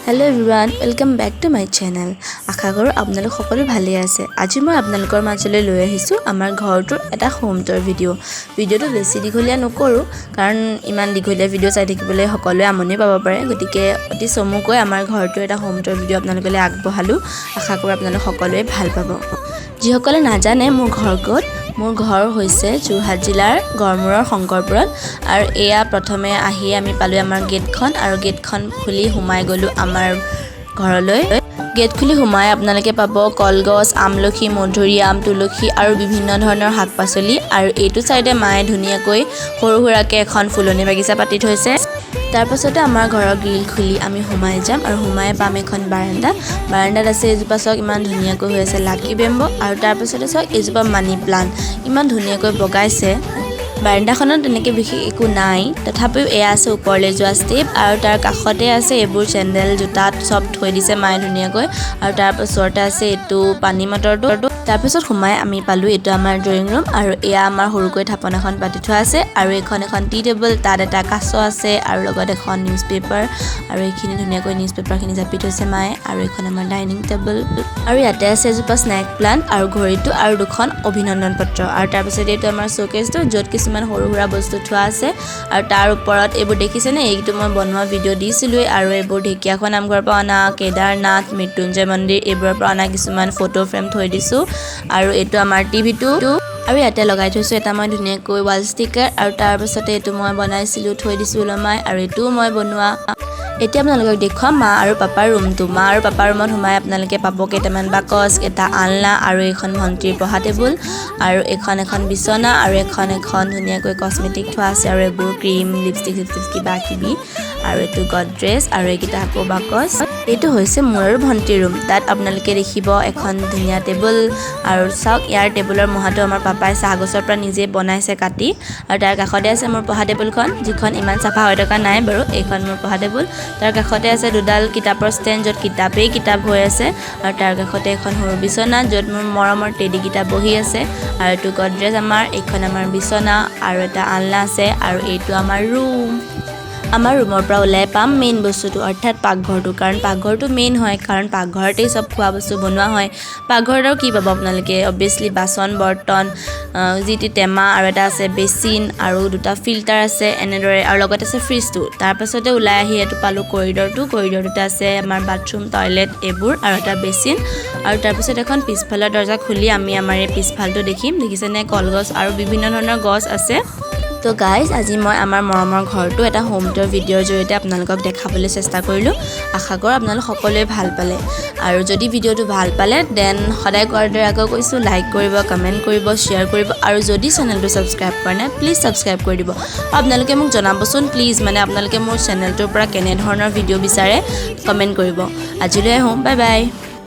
Hello everyone, welcome back to my channel. আশা কৰো আপোনালোক সকলো ভালে আছে। আজি মই আপোনালোকৰ মাজলৈ লৈ আহিছো আমাৰ ঘৰটোৰ এটা হোম টুৰ ভিডিও। ভিডিওটো বেছি দীঘলীয়া নকৰো কাৰণ ইমান দীঘলীয়া ভিডিও চাই থাকিবলৈ সকলোৱে আমনি পাব পাৰে। গতিকে অতি চমুকৈ আমাৰ ঘৰটোৰ এটা হোম টুৰ ভিডিও আপোনালোকলৈ আগবঢ়ালো। আশা কৰো আপোনালোক সকলোৱে ভাল পাব। যিসকলে নাজানে মোৰ ঘৰ ক'ত, মোৰ ঘৰ হৈছে যোৰহাট জিলাৰ গড়মূৰৰ শংকৰপুৰত আৰু এয়া প্ৰথমে আহি আমি পালো আমাৰ গেটখন আৰু গেটখন খুলি সোমাই গলো আমাৰ ঘৰলৈ। গেট খুলি সোমাই আপোনালোকে পাব কলগছ, আমলখি, মধুৰিআম, তুলসী আৰু বিভিন্ন ধৰণৰ শাক-পাচলি আৰু এইটো সাইডে মায়ে ধুনীয়াকৈ সৰু সুৰাকে এখন ফুলনি বাগিচা পাতি থৈছে। তাৰ পাছতে আমাৰ ঘৰৰ গ্ৰিল খুলি আমি সোমাই যাম আৰু সোমাই পাম এখন বাৰান্দা। বাৰান্দাত আছে এজোপা চক ইমান ধুনীয়াকৈ হৈ আছে লাকি বেম্বো আৰু তাৰ পাছতে চক এজোপা মানি প্লান্ট ইমান ধুনীয়াকৈ বগাইছে। বাৰান্দাখনত তেনেকৈ বিশেষ একো নাই, তথাপিও এয়া আছে ওপৰলৈ যোৱা ষ্টেপ আৰু তাৰ কাষতে আছে এইবোৰ চেণ্ডেল জোতাত চব থৈ দিছে মায়ে ধুনীয়াকৈ আৰু তাৰ পাছতে আছে এইটো পানী মটৰটো। তাৰপিছত সোমাই আমি পালোঁ এইটো আমাৰ ড্ৰয়িং ৰুম আৰু এয়া আমাৰ সৰুকৈ থাপন এখন পাতি থোৱা আছে আৰু এখন টি টেবুল, তাত এটা কাছ আছে আৰু লগত এখন নিউজ পেপাৰ আৰু এইখিনি ধুনীয়াকৈ নিউজ পেপাৰখিনি জাপি থৈছে মায়ে আৰু এখন আমাৰ ডাইনিং টেবুল আৰু ইয়াতে আছে এজোপা স্নেক প্লান্ট আৰু ঘড়ীটো আৰু দুখন অভিনন্দন পত্ৰ আৰু তাৰপিছত এইটো আমাৰ শ্ব'কেছটো য'ত কিছুমান সৰু সুৰা বস্তু থোৱা আছে আৰু তাৰ ওপৰত এইবোৰ দেখিছেনে, এইটো মই বনোৱা ভিডিঅ' দিছিলোঁৱেই আৰু এইবোৰ ঢেকীয়াখোৱা নামঘৰৰ পৰা অনা, কেদাৰনাথ, মৃত্যুঞ্জয় মন্দিৰ এইবোৰৰ পৰা অনা কিছুমান ফটো ফ্ৰেম থৈ দিছোঁ আৰু এইটো আমাৰ টিভিটো আৰু ইয়াতে লগাই থৈছোঁ এটা মই ধুনীয়াকৈ ৱাল ষ্টিকাৰ আৰু তাৰ পাছতে এইটো মই বনাইছিলোঁ থৈ দিছোঁ ওলমাই আৰু এইটোও মই বনোৱা। এতিয়া আপোনালোকক দেখুৱাম মা আৰু পাপাৰ ৰুমটো। মা আৰু পাপাৰ ৰুমত সোমাই আপোনালোকে পাব কেইটামান বাকচ, এটা আলনা আৰু এখন ভণ্টিৰ পঢ়া টেবুল আৰু এখন বিচনা আৰু এখন ধুনীয়াকৈ কচমেটিক থোৱা আছে আৰু এইবোৰ ক্ৰীম, লিপষ্টিক কিবা কিবি আৰু এইটো গডৰেজ আৰু এইকেইটা আকৌ বাকচ। এইটো হৈছে মোৰ আৰু ভণ্টিৰ ৰুম। তাত আপোনালোকে দেখিব এখন ধুনীয়া টেবুল আৰু চাওক ইয়াৰ টেবুলৰ মহাটো আমাৰ পাপাই চাহগছৰ পৰা নিজে বনাইছে কাটি আৰু তাৰ কাষতে আছে মোৰ পঢ়া টেবুলখন, যিখন ইমান চাফা হৈ থকা নাই বাৰু। এইখন মোৰ পঢ়া টেবুল। তাৰ কাষতে আছে দুডাল কিতাপৰ ষ্টেণ্ড য'ত কিতাপ হৈ আছে আৰু তাৰ কাষতে এখন সৰু বিচনা য'ত মোৰ মৰমৰ টেডি কিতাপ বহি আছে আৰু এইটো গডৰেজ আমাৰ, এইখন আমাৰ বিচনা আৰু এটা আলনা আছে আৰু এইটো আমাৰ ৰুম। আমাৰ ৰুমৰ পৰা ওলাই পাম মেইন বস্তুটো অৰ্থাৎ পাকঘৰটো, কাৰণ পাকঘৰটো মেইন হয় কাৰণ পাকঘৰতেই চব খোৱা বস্তু বনোৱা হয়। পাকঘৰত আৰু কি পাব আপোনালোকে, অবভিয়াছলি বাচন বৰ্তন, যিটি টেমা আৰু এটা আছে বেচিন আৰু দুটা ফিল্টাৰ আছে এনেদৰে আৰু লগত আছে ফ্ৰিজটো। তাৰপাছতে ওলাই আহি এইটো পালোঁ কৰিডৰটোতে আছে আমাৰ বাথৰুম, টয়লেট এইবোৰ আৰু এটা বেচিন আৰু তাৰপিছত এখন পিছফালৰ দৰ্জা খুলি আমি আমাৰ এই পিছফালটো দেখিছেনে কলগছ আৰু বিভিন্ন ধৰণৰ গছ আছে। তো গাইজ, আজি মই আমাৰ মৰমৰ ঘৰটো এটা হোম টুৰ ভিডিঅ'ৰ জৰিয়তে আপোনালোকক দেখাবলৈ চেষ্টা কৰিলোঁ। আশা কৰোঁ আপোনালোক সকলোৱে ভাল পালে আৰু যদি ভিডিঅ'টো ভাল পালে দেন সদায় কোৱাৰ দৰে আকৌ কৈছোঁ লাইক কৰিব, কমেণ্ট কৰিব, শ্বেয়াৰ কৰিব আৰু যদি চেনেলটো ছাবস্ক্ৰাইব কৰা নাই প্লিজ ছাবস্ক্ৰাইব কৰি দিব। আপোনালোকে মোক জনাবচোন প্লিজ, মানে আপোনালোকে মোৰ চেনেলটোৰ পৰা কেনেধৰণৰ ভিডিঅ' বিচাৰে কমেণ্ট কৰিব। আজিলৈ আহোঁ, বাই বাই।